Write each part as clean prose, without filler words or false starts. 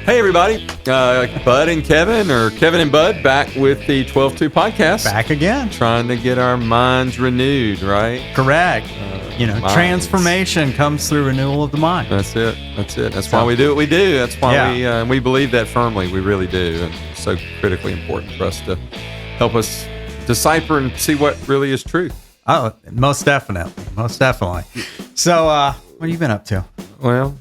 Hey, everybody. Bud and Kevin, or Kevin and Bud, back with the 12-2 podcast. Back again. Trying to get our minds renewed, right? Correct. Transformation comes through renewal of the mind. That's it. That's why we do what we do. That's why we believe that firmly. We really do. And it's so critically important for us to help us decipher and see what really is truth. Oh, most definitely. So, what have you been up to? Well,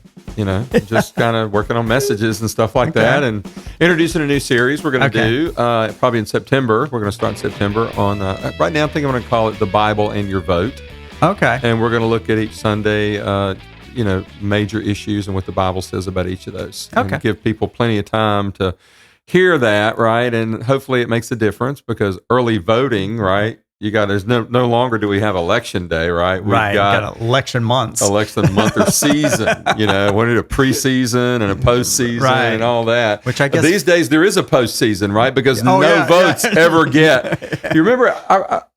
just kind of working on messages and stuff like that, and introducing a new series we're going to do probably in September. We're going to start in September on, right now I think I'm going to call it The Bible and Your Vote. Okay. And we're going to look at each Sunday, major issues and what the Bible says about each of those. Okay. And give people plenty of time to hear that, right? And hopefully it makes a difference, because early voting, right? There's no longer do we have election day, right? We've got election months. Election month or season, we need a preseason and a postseason and all that. Which I guess these days there is a postseason, right? Because votes ever get. You remember,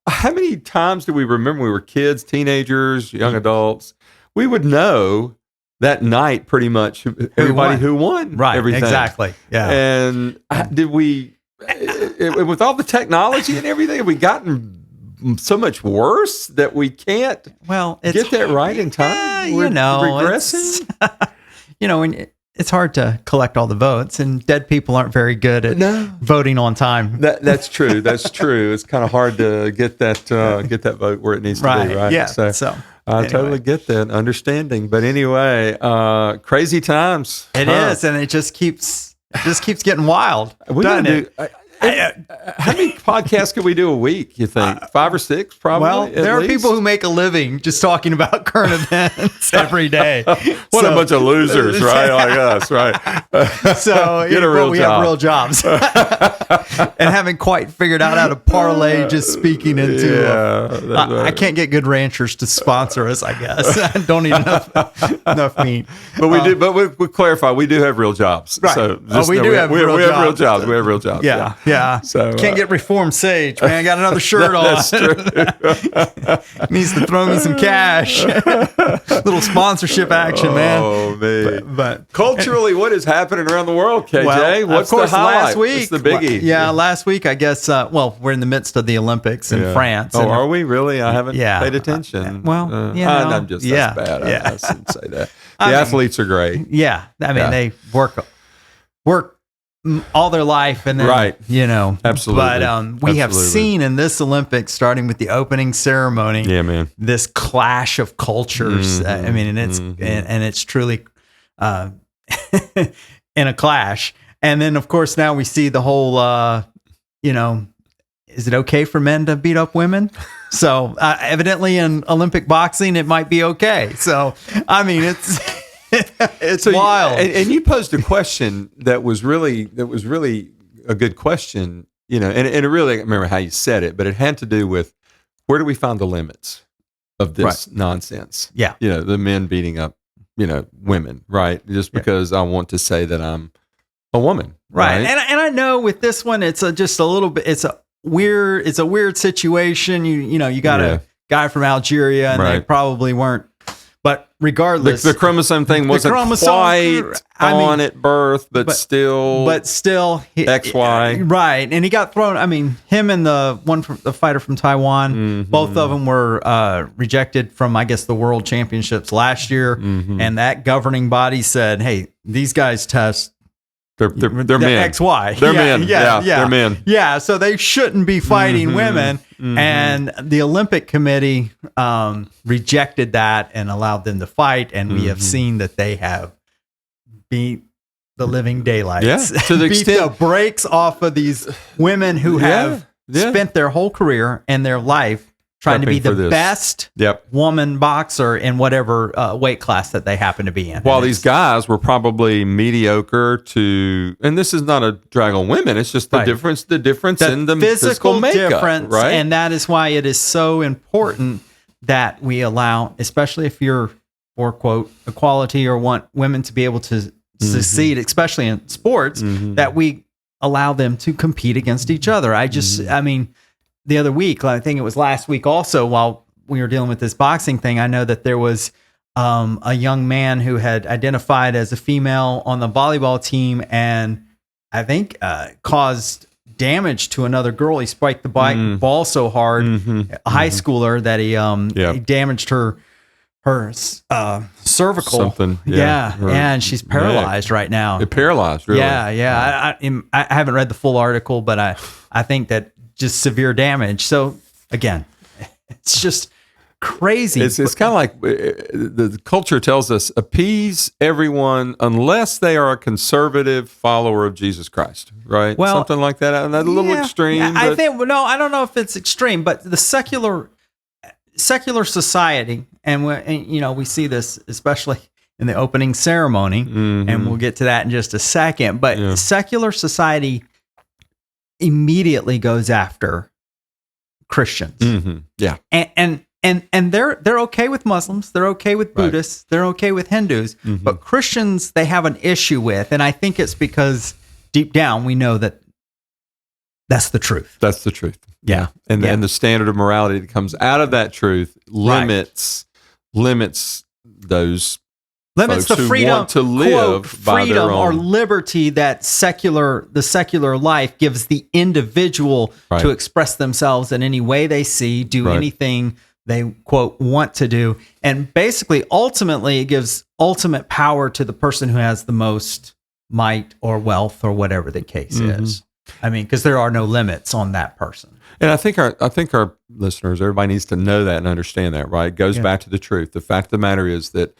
how many times do we remember when we were kids, teenagers, young adults? We would know that night pretty much everybody who won everything. Exactly. Yeah. And did we, with all the technology and everything, have we gotten so much worse that we can't get that right in time? We're regressing. It's hard to collect all the votes, and dead people aren't very good at voting on time. That's true. It's kind of hard to get that vote where it needs to be, right? Yeah. So I totally get that understanding. But anyway, crazy times. It is, and it just keeps getting wild. How many podcasts can we do a week, you think? 5 or 6, probably? Well, there are people who make a living just talking about current events every day. What a bunch of losers, right? Like us, right? So we have real jobs. And haven't quite figured out how to parlay just speaking into I can't get Good Ranchers to sponsor us, I guess. I don't need enough meat. But we clarify, we do have real jobs. Right. So we have real jobs. We have real jobs. Yeah. So can't get Reformed Sage, man. I got another shirt on. That's true. Needs to throw me some cash. Little sponsorship action, man. Oh, man. But culturally, what is happening around the world, KJ? Well, What's of course, the highlight? last week, What's the biggie? Last week, I guess, we're in the midst of the Olympics in France. Oh, are we really? I haven't paid attention. I'm just that's bad. I shouldn't say that. The athletes are great. Yeah. I mean, they work all their life, and then, absolutely. But we have seen in this Olympics, starting with the opening ceremony, this clash of cultures. I mean, and it's truly in a clash. And then, of course, now we see the whole, is it okay for men to beat up women? So evidently in Olympic boxing, it might be okay. So, I mean, it's wild. And you posed a question that was really a good question, and it really, I can't remember how you said it, but it had to do with, where do we find the limits of this nonsense? Yeah. The men beating up, women, right? Just because I want to say that I'm a woman. Right. And I know with this one, it's just a little bit, it's a weird situation. You got a guy from Algeria, and they probably weren't. But regardless, the chromosome thing wasn't quite on at birth, but still XY. Right. And he got thrown. I mean, him and the fighter from Taiwan, both of them were rejected from, I guess, the world championships last year. And that governing body said, hey, these guys test. They're men. XY. They're men. Yeah, they're men. Yeah, so they shouldn't be fighting women. And the Olympic Committee rejected that and allowed them to fight. And we have seen that they have beat the living daylights. Yeah, to the beat extent the brakes off of these women who have spent their whole career and their life trying to be the best woman boxer in whatever weight class that they happen to be in. While these guys were probably mediocre and this is not a drag on women, it's just the difference in the physical makeup, difference, right? And that is why it is so important that we allow, especially if you're for, quote, equality or want women to be able to succeed, especially in sports, that we allow them to compete against each other. I mean, the other week, I think it was last week also, while we were dealing with this boxing thing, I know that there was a young man who had identified as a female on the volleyball team, and I think caused damage to another girl. He spiked the ball so hard, a high schooler, that he damaged her cervical. Something. Yeah. And she's paralyzed right now. It paralyzed, really. Yeah. I haven't read the full article, but I think that just severe damage. So again, it's just crazy. It's kind of like the culture tells us, appease everyone unless they are a conservative follower of Jesus Christ, right? Well, something like that. And that's a little extreme. I think, no, I don't know if it's extreme, but the secular society, and we see this especially in the opening ceremony, and we'll get to that in just a second. But secular society immediately goes after Christians. Yeah, and they're okay with Muslims, they're okay with Buddhists, they're okay with Hindus, but Christians they have an issue with, and I think it's because deep down we know that that's the truth. That's the truth. Yeah, and the standard of morality that comes out of that truth limits those. Limits the freedom to live, quote, by freedom their own. Or liberty that the secular life gives the individual to express themselves in any way they see, do anything they, quote, want to do. And basically, ultimately, it gives ultimate power to the person who has the most might or wealth or whatever the case is. I mean, because there are no limits on that person. And I think our listeners, everybody needs to know that and understand that, right? It goes back to the truth. The fact of the matter is that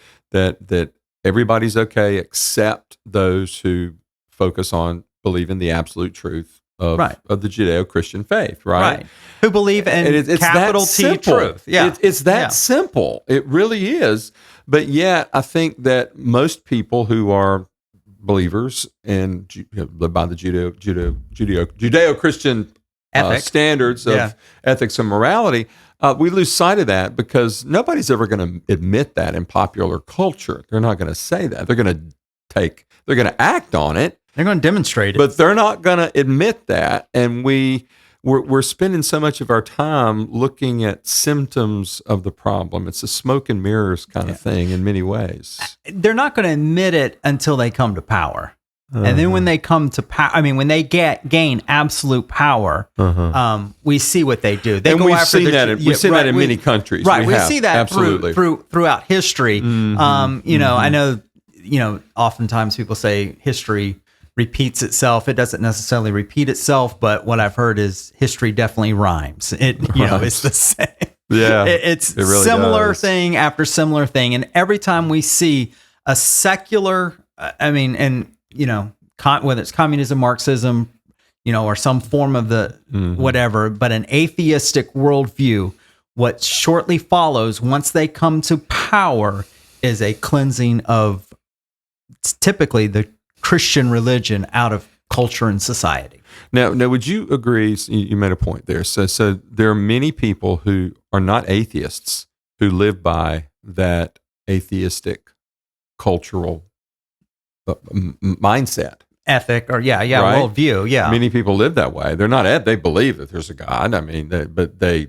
everybody's okay except those who focus on believing the absolute truth of the Judeo-Christian faith, right? Who believe in it's capital T truth. Yeah. It's that simple. It really is. But yet, I think that most people who are believers and live by the Judeo-Christian standards of ethics and morality, we lose sight of that because nobody's ever going to admit that in popular culture. They're not going to say that. They're going to act on it. They're going to demonstrate it. But they're not going to admit that. And we're spending so much of our time looking at symptoms of the problem. It's a smoke and mirrors kind of thing in many ways. They're not going to admit it until they come to power. And then when they come to power, when they gain absolute power, we see what they do. They we've seen that in many countries. Right, we see that throughout history. I know, oftentimes people say history repeats itself. It doesn't necessarily repeat itself, but what I've heard is history definitely rhymes. It's the same. Yeah, it really similar does. Thing after similar thing, and every time we see a secular, whether it's communism, Marxism, or some form of the whatever, but an atheistic worldview, what shortly follows once they come to power is a cleansing of typically the Christian religion out of culture and society. Now, would you agree? You made a point there. So there are many people who are not atheists who live by that atheistic cultural mindset, ethic, or worldview. Yeah, many people live that way. They're not. They believe that there's a God. But they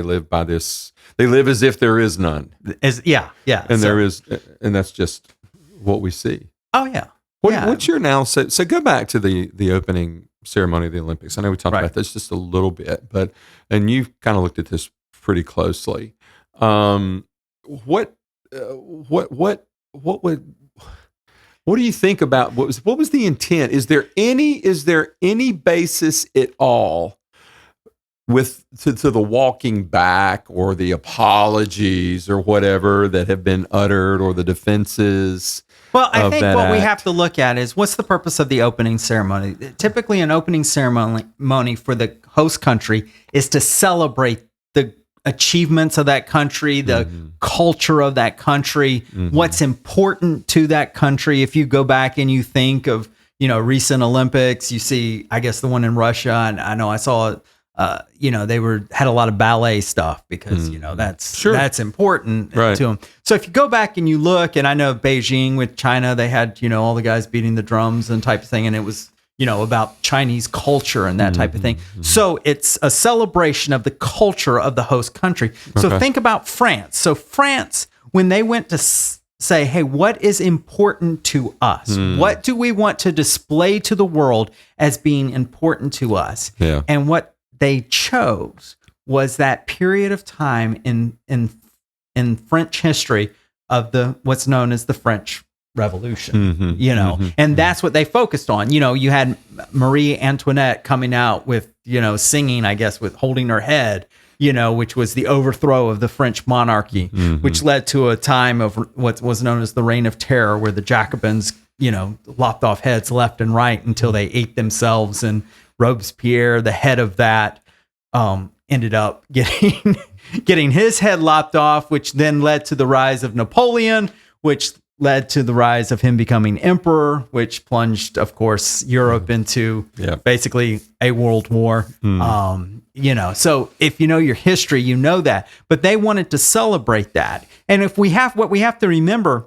live by this. They live as if there is none. And there is, and that's just what we see. Oh yeah. What's your analysis? So go back to the opening ceremony of the Olympics. I know we talked about this just a little bit, and you've kind of looked at this pretty closely. What do you think about what was the intent? Is there any basis at all to the walking back or the apologies or whatever that have been uttered or the defenses? Well, I think what we have to look at is what's the purpose of the opening ceremony? Typically, an opening ceremony for the host country is to celebrate the achievements of that country, the culture of that country, what's important to that country. If you go back and you think of, recent Olympics, you see, I guess the one in Russia, and I know I saw they had a lot of ballet stuff because, that's important to them. So if you go back and you look, and I know Beijing with China, they had, all the guys beating the drums and type of thing. And it was, about Chinese culture and that type of thing. So it's a celebration of the culture of the host country. So think about France. So France when they went to say, hey, what is important to us? What do we want to display to the world as being important to us? Yeah. And what they chose was that period of time in French history of what's known as the French Revolution, and that's what they focused on. You had Marie Antoinette coming out with, singing, I guess, with holding her head, which was the overthrow of the French monarchy, which led to a time of what was known as the Reign of Terror, where the Jacobins, lopped off heads left and right until they ate themselves. And Robespierre, the head of that, ended up getting his head lopped off, which then led to the rise of Napoleon, which led to the rise of him becoming emperor, which plunged, of course, Europe into basically a world war. So if you know your history, you know that. But they wanted to celebrate that. And what we have to remember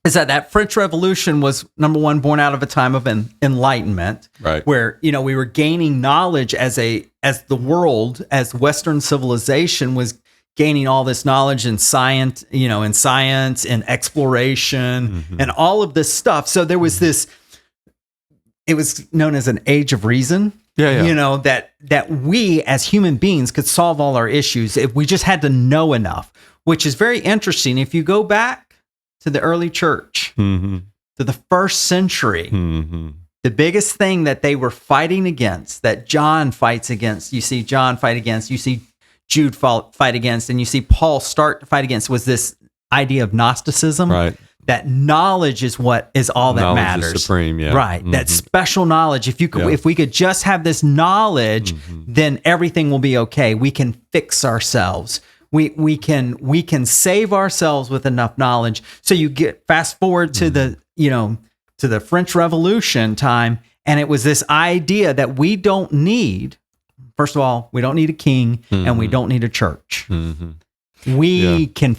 is that French Revolution was, number one, born out of a time of enlightenment, right, where we were gaining knowledge as the world, as Western civilization was gaining all this knowledge in science, and exploration and all of this stuff. So there was this, it was known as an age of reason. That we as human beings could solve all our issues if we just had to know enough, which is very interesting. If you go back to the early church, to the first century, the biggest thing that they were fighting against, that John fights against, you see John fight against, you see Jude fight against, and you see Paul start to fight against, was this idea of Gnosticism. Right. That knowledge is what is all that knowledge matters. Is supreme, yeah. Right. That special knowledge. If we could just have this knowledge, then everything will be okay. We can fix ourselves. We can save ourselves with enough knowledge. So you get fast forward to the French Revolution time, and it was this idea that we don't need. First of all, we don't need a king, and we don't need a church. We can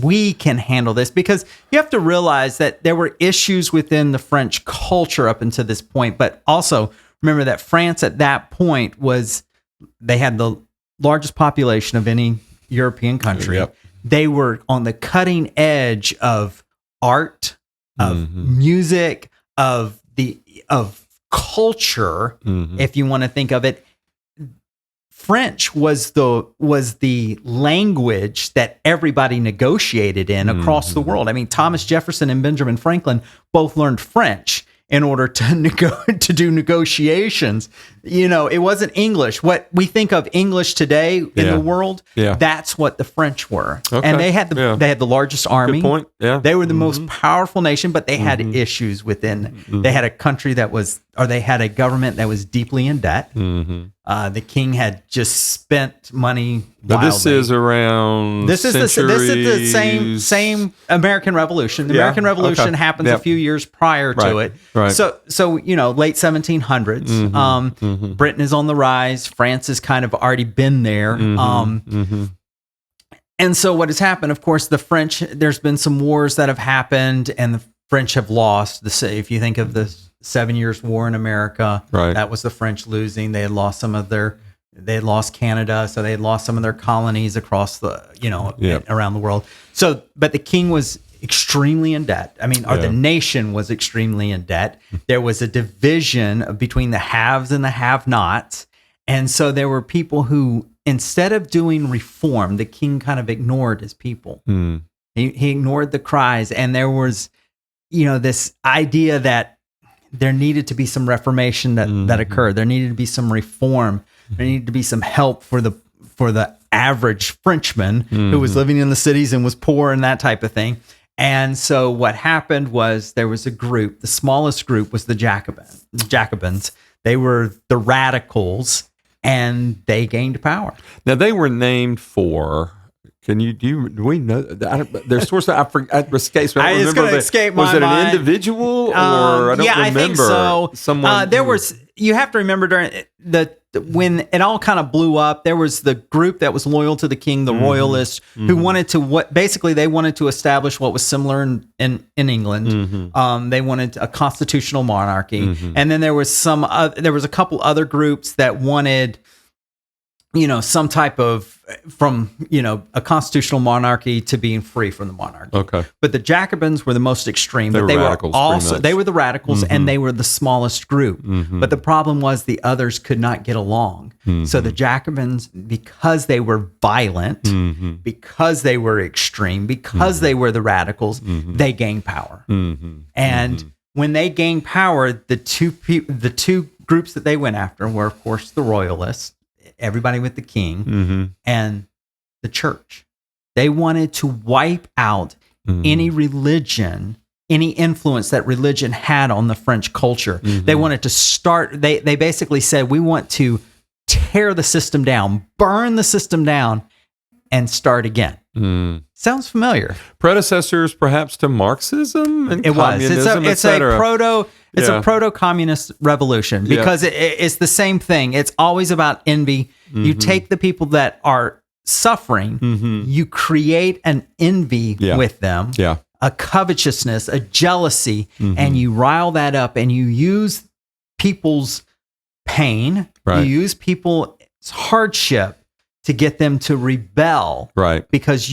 we can handle this, because you have to realize that there were issues within the French culture up until this point. But also remember that France at that point they had the largest population of any European country. They were on the cutting edge of art, of music, of culture, if you want to think of it. French was the language that everybody negotiated in across the world. I mean, Thomas Jefferson and Benjamin Franklin both learned French in order to do negotiations. It wasn't English. What we think of English today in the world, that's what the French were. Okay. And they had the largest army. Good point. Yeah. They were the most powerful nation, but they had issues within. They had a country they had a government that was deeply in debt. The king had just spent money wildly. But this is around this is the same American Revolution. The American Revolution happens a few years prior to it. Right. So late 1700s. Britain is on the rise. France has kind of already been there. And so what has happened, of course, the French, there's been some wars that have happened, and the French have lost. If you think of the 7 Years' War in America, that was the French losing. They had lost they had lost Canada, so they had lost some of their colonies across around the world. So, but the king was extremely in debt. I mean, the nation was extremely in debt. There was a division between the haves and the have-nots. And so there were people who, instead of doing reform, the king kind of ignored his people. He ignored the cries. And there was, this idea that there needed to be some reformation that occurred. There needed to be some reform. There needed to be some help for the average Frenchman who was living in the cities and was poor and that type of thing. And so what happened was there was a group. The smallest group was the Jacobins. They were the radicals, and they gained power. Now they were named for. Do we know? Their source, I escapes me. I don't remember. Escape my was it mind. an individual, or I don't remember? I think so. Someone. You have to remember during when it all kind of blew up, there was the group that was loyal to the king, the royalists, who wanted to they wanted to establish what was similar in England. They wanted a constitutional monarchy, and then there was a couple other groups that wanted some type of from, a constitutional monarchy to being free from the monarchy. Okay. But the Jacobins were the most extreme, They but were they radicals, were pretty also, much. they were the radicals and they were the smallest group. But the problem was the others could not get along. So the Jacobins, because they were violent, because they were extreme, because they were the radicals, they gained power. And when they gained power, the two groups that they went after were, of course, the royalists, everybody with the king, and the church. They wanted to wipe out any religion, any influence that religion had on the French culture. They wanted to start, they basically said, we want to tear the system down, burn the system down, and start again. Sounds familiar. Predecessors, perhaps, to Marxism and communism, It's a proto-communist revolution because it's the same thing. It's always about envy. You take the people that are suffering, you create an envy with them, a covetousness, a jealousy, and you rile that up and you use people's pain, you use people's hardship to get them to rebel, right? Because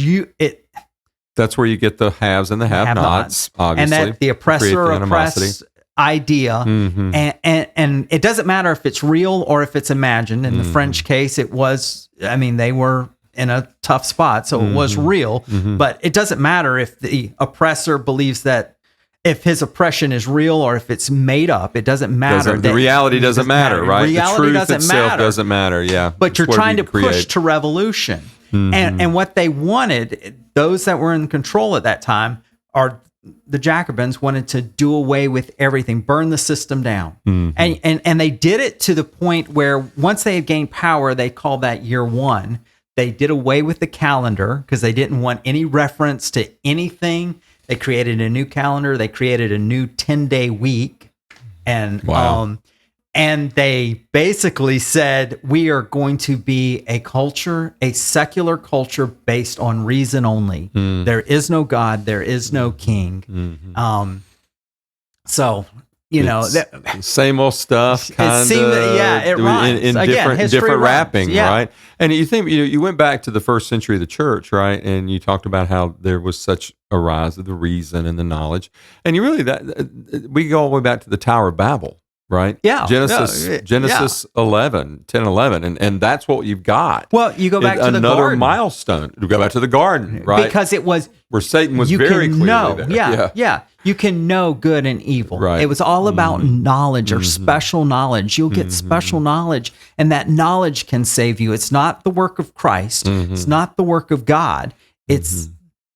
that's where you get the haves and the have-nots, obviously, and that the oppressor oppressed idea, and it doesn't matter if it's real or if it's imagined. In the French case, it was. I mean, they were in a tough spot, so it was real. But it doesn't matter if the oppressor believes that. If his oppression is real or if it's made up, it doesn't matter. The reality doesn't matter, right? Reality the truth doesn't itself matter. doesn't matter, yeah. But you're trying to push to revolution. And what they wanted, those that were in control at that time, are the Jacobins wanted to do away with everything, burn the system down. And they did it to the point where once they had gained power, they called that year one. They did away with the calendar because they didn't want any reference to anything. They created a new calendar. They created a new 10-day week. And and they basically said, we are going to be a culture, a secular culture based on reason only. There is no God. There is no king. So, same old stuff, kind of. It rhymes. In different wrapping, right? And you think, you went back to the first century of the church, right? And you talked about how there was such a rise of the reason and the knowledge. And you really, we go all the way back to the Tower of Babel, right? Yeah. Genesis 11, and that's what you've got. Well, you go back to the garden. Another milestone. You go back to the garden, right? Because it was where Satan was very clearly there. Yeah. You can know good and evil. Right. It was all about knowledge or special knowledge. You'll get special knowledge, and that knowledge can save you. It's not the work of Christ. It's not the work of God. It's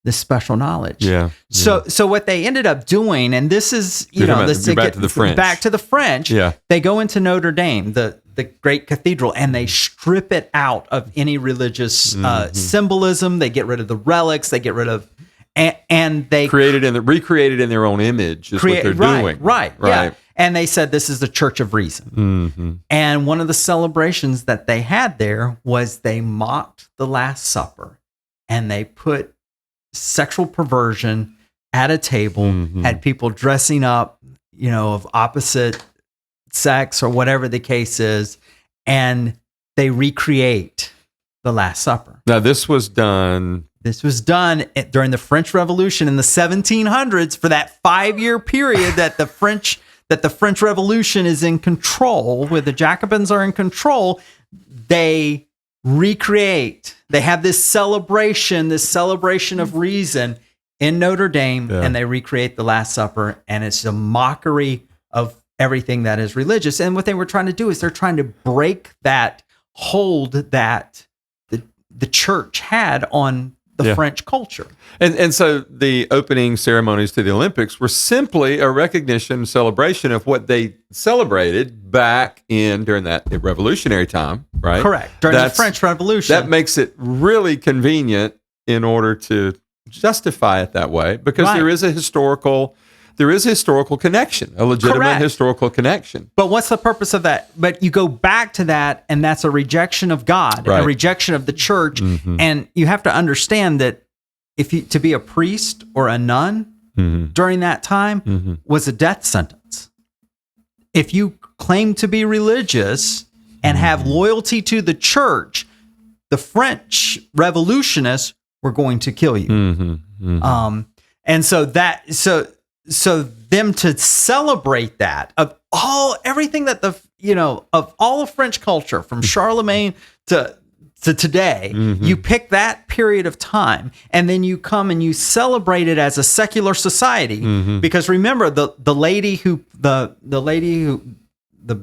the special knowledge. So what they ended up doing, and this is back to the French. Back to the French. Yeah. They go into Notre Dame, the great cathedral, and they strip it out of any religious symbolism. They get rid of the relics. They get rid of. And they recreated in their own image is what they're doing. Right. Yeah. And they said this is the Church of Reason. And one of the celebrations that they had there was they mocked the Last Supper, and they put sexual perversion at a table, had people dressing up, of opposite sex or whatever the case is, and they recreate the Last Supper. Now, this was done during the French Revolution in the 1700s for that 5-year period that the French Revolution is in control, where the Jacobins are in control. They recreate. They have this celebration of reason in Notre Dame, and they recreate the Last Supper, and it's a mockery of everything that is religious. And what they were trying to do is they're trying to break that hold that the church had on the French culture. And so the opening ceremonies to the Olympics were simply a recognition, celebration of what they celebrated back during that revolutionary time, right? Correct. During the French Revolution. That makes it really convenient in order to justify it that way, because there is a historical connection, a legitimate historical connection. But what's the purpose of that? But you go back to that, and that's a rejection of God, a rejection of the church. And you have to understand that to be a priest or a nun during that time was a death sentence. If you claim to be religious and have loyalty to the church, the French revolutionists were going to kill you. And so them to celebrate that of everything that of all of French culture from Charlemagne to today, you pick that period of time and then you come and you celebrate it as a secular society. Because remember the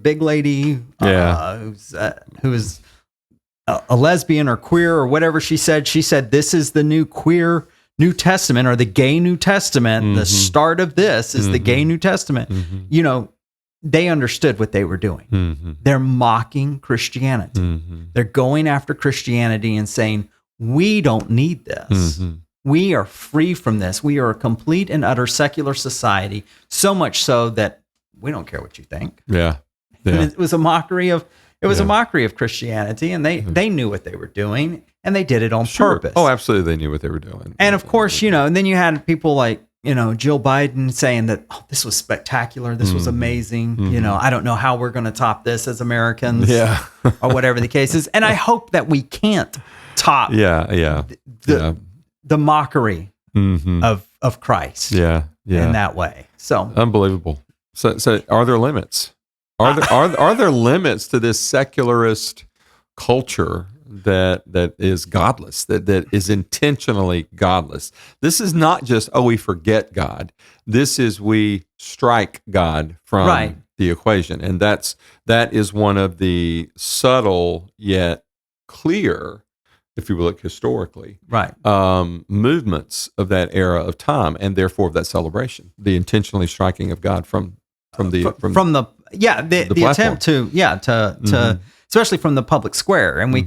big lady who is a lesbian or queer or whatever she said this is the new queer New Testament or the gay New Testament. The start of this is the gay New Testament. They understood what they were doing. They're mocking Christianity. They're going after Christianity and saying, we don't need this. We are free from this. We are a complete and utter secular society, so much so that we don't care what you think. Yeah. And it was a mockery of a mockery of Christianity, and they knew what they were doing, and they did it on purpose. Oh, absolutely, they knew what they were doing. And of course, and then you had people like Jill Biden saying that this was spectacular, this was amazing. I don't know how we're going to top this as Americans, or whatever the case is. And I hope that we can't top, the mockery of Christ, in that way. So unbelievable. So are there limits? Are there limits to this secularist culture that is godless, that is intentionally godless? This is not just, we forget God. This is we strike God from the equation. And that is one of the subtle yet clear, if you will look historically, movements of that era of time, and therefore of that celebration, the intentionally striking of God from the attempt to especially from the public square, and we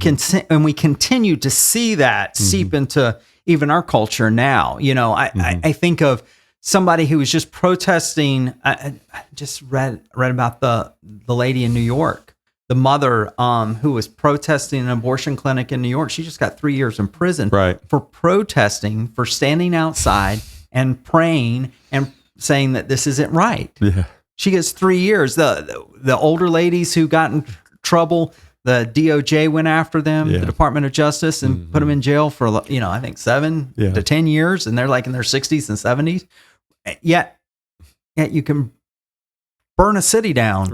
continue to see that seep into even our culture now. I think of somebody who was just protesting. I just read about the lady in New York, the mother who was protesting an abortion clinic in New York. She just got 3 years in prison for protesting, for standing outside and praying and saying that this isn't right. Yeah. She gets 3 years. The older ladies who got in trouble, the DOJ went after them, the Department of Justice, and put them in jail for I think 7 to 10 years, and they're like in their 60s and 70s. Yet you can burn a city down,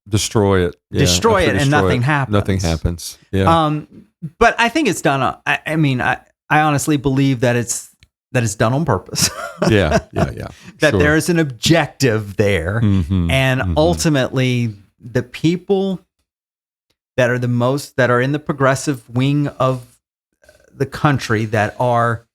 destroy it, and nothing happens. Nothing happens. Yeah. But I think it's done. I honestly believe that it's done on purpose. That there is an objective there. And ultimately, the people that are in the progressive wing of the country, that are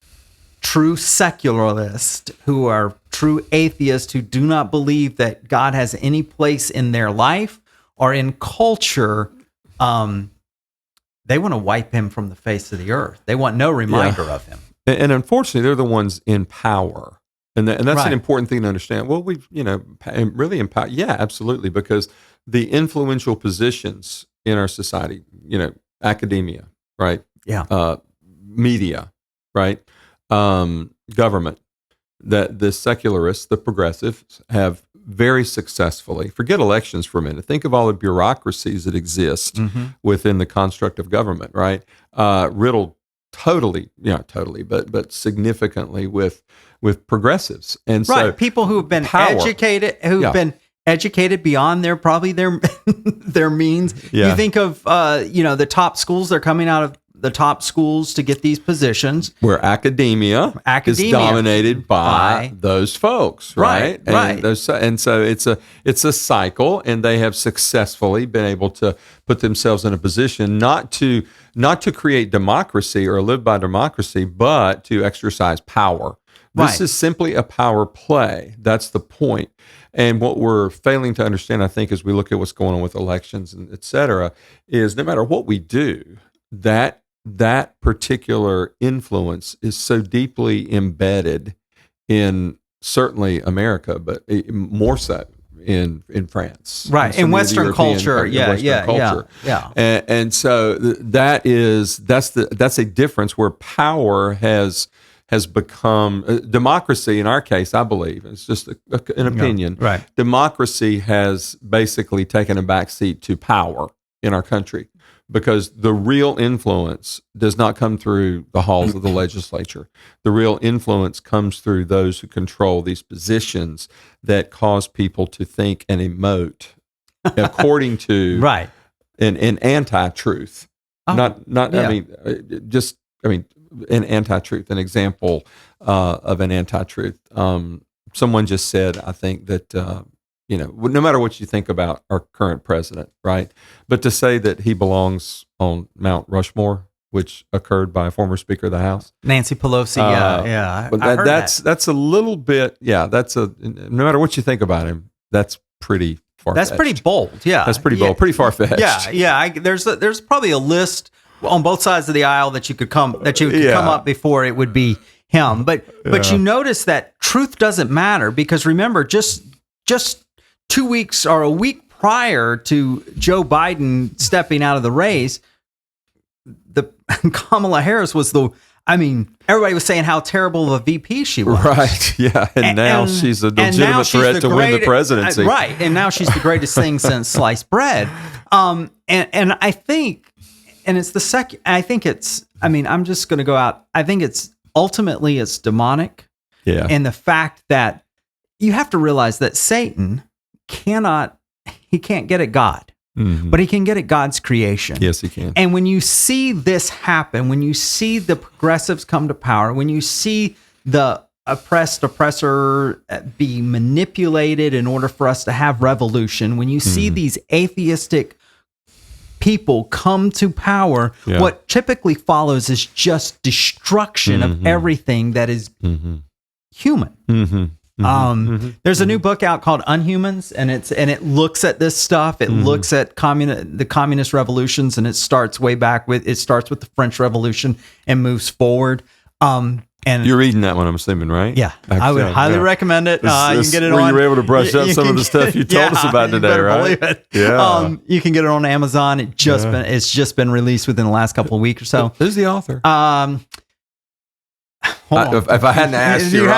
true secularists, who are true atheists, who do not believe that God has any place in their life or in culture, they want to wipe him from the face of the earth. They want no reminder of him. And unfortunately, they're the ones in power. And that's an important thing to understand. Well, we've, really empower. Yeah, absolutely. Because the influential positions in our society, academia, right? Yeah. Media, right? Government, that the secularists, the progressives, have very successfully, forget elections for a minute, think of all the bureaucracies that exist within the construct of government, right? Riddled but significantly with progressives. And so people who have been educated beyond their means. You think of the top schools, they're coming out of the top schools to get these positions, where academia is dominated by those folks, right? And so it's a cycle, and they have successfully been able to put themselves in a position not to create democracy or live by democracy, but to exercise power. This is simply a power play. That's the point. And what we're failing to understand, I think, as we look at what's going on with elections and et cetera, is no matter what we do, that particular influence is so deeply embedded in certainly America, but more so in France, right? In Western culture, and so that's a difference where power has become democracy. In our case, I believe it's just an opinion. Right, democracy has basically taken a backseat to power in our country. because the real influence does not come through the halls of the legislature. The real influence comes through those who control these positions that cause people to think and emote according to right. an anti-truth. Oh, Not. yeah. I mean, an anti-truth. An example of an anti-truth. Someone just said, I think that no matter what you think about our current president, right? But to say that he belongs on Mount Rushmore, which occurred by a former Speaker of the House, Nancy Pelosi. Yeah. But I heard that's a little bit. Yeah, no matter what you think about him, that's pretty far-fetched. That's pretty bold. Yeah, That's pretty bold. Pretty far-fetched. Yeah. There's probably a list on both sides of the aisle that you could come up before it would be him. But you notice that truth doesn't matter, because remember, just 2 weeks or a week prior to Joe Biden stepping out of the race, the Kamala Harris was everybody was saying how terrible of a VP she was. Right. Yeah. And now she's a legitimate threat to win the presidency. Right. And now she's the greatest thing since sliced bread. And I think, and it's the second, I'm just going to go out. I think it's demonic. Yeah. And the fact that you have to realize that Satan can't get at God, but he can get at God's creation. Yes, he can. And when you see this happen, when you see the progressives come to power, when you see the oppressor be manipulated in order for us to have revolution, when you see these atheistic people come to power, what typically follows is just destruction of everything that is human. There's a new book out called Unhumans, and it looks at this stuff. It looks at the communist revolutions, and it starts way back with the French Revolution and moves forward. And you're reading that one, I'm assuming, right? Yeah, I would highly recommend it. You can get it on. You were able to brush up some of the stuff you told us about today, right? Believe it. Yeah. You can get it on Amazon. It's just been released within the last couple of weeks or so. Who's the author? If I hadn't asked you, you would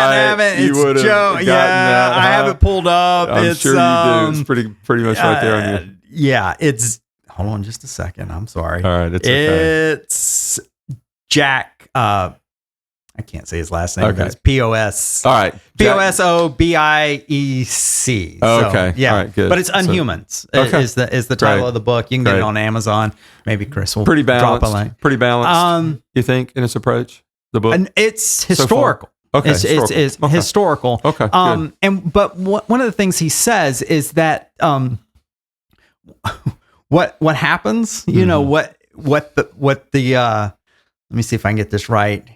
have gotten that. I have it pulled up. I'm sure you do. It's pretty much right there on you. Yeah, it's. Hold on, just a second. I'm sorry. All right, it's okay. It's Jack. I can't say his last name. Okay. It's POS. All right. POSOBIEC. Okay. Yeah. All right, good. But it's Unhumans is the title of the book. You can get it on Amazon. Maybe Chris will pretty balanced. Drop a link. Pretty balanced. You think in its approach, the book? And it's historical. Okay. It's historical. Okay. But one of the things he says is that what happens, what the let me see if I can get this right.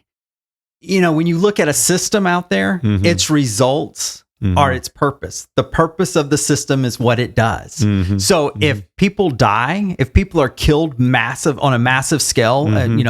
When you look at a system out there, its results are its purpose. The purpose of the system is what it does. So if people die, if people are killed on a massive scale,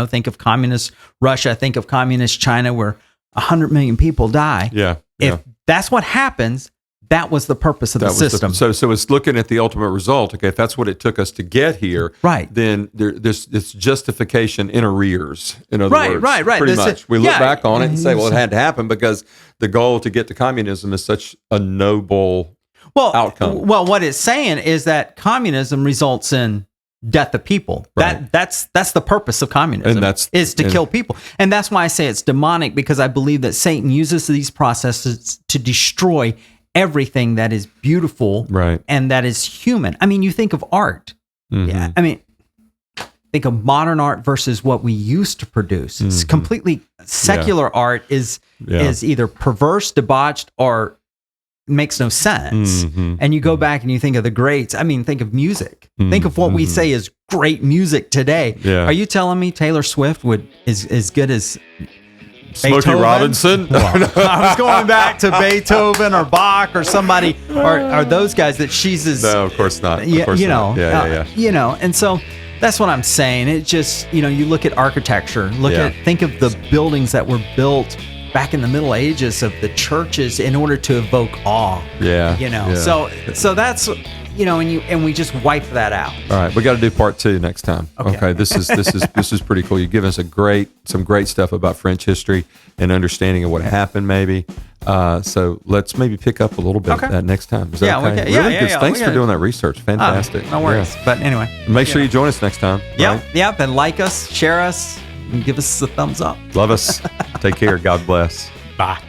think of communist Russia, think of communist China, where 100 million people die. Yeah. If that's what happens, that was the purpose of the system. So it's looking at the ultimate result. Okay, if that's what it took us to get here, right? Then there's justification in arrears. In other words, right. Pretty much, we look back on it and say, well, it had to happen because the goal to get to communism is such a noble outcome. Well, what it's saying is that communism results in death of people. Right. That's the purpose of communism. And is to kill people. And that's why I say it's demonic, because I believe that Satan uses these processes to destroy everything that is beautiful, right, and that is human. I mean, you think of art. Yeah. I mean, think of modern art versus what we used to produce. It's completely secular art is either perverse, debauched, or makes no sense. And you go back and you think of the greats. I mean, think of music. Think of what we say is great music today. Yeah. Are you telling me Taylor Swift is as good as Smokey Beethoven? Robinson? Well, I was going back to Beethoven or Bach or somebody, or those guys that she's as... No, of course not. Yeah, Yeah. And so that's what I'm saying. It just, you look at architecture, think of the buildings that were built back in the Middle Ages of the churches in order to evoke awe. Yeah. So and we just wipe that out. All right, we got to do part 2 next time. Okay, this is pretty cool. You've given us some great stuff about French history and understanding of what happened, maybe. So let's maybe pick up a little bit of that next time. Is that okay? Really good. Thanks for doing that research. Fantastic. No worries. Yeah. But anyway, make sure you join us next time. Yep, right? yep, and like us, share us, and give us a thumbs up. Love us. Take care. God bless. Bye.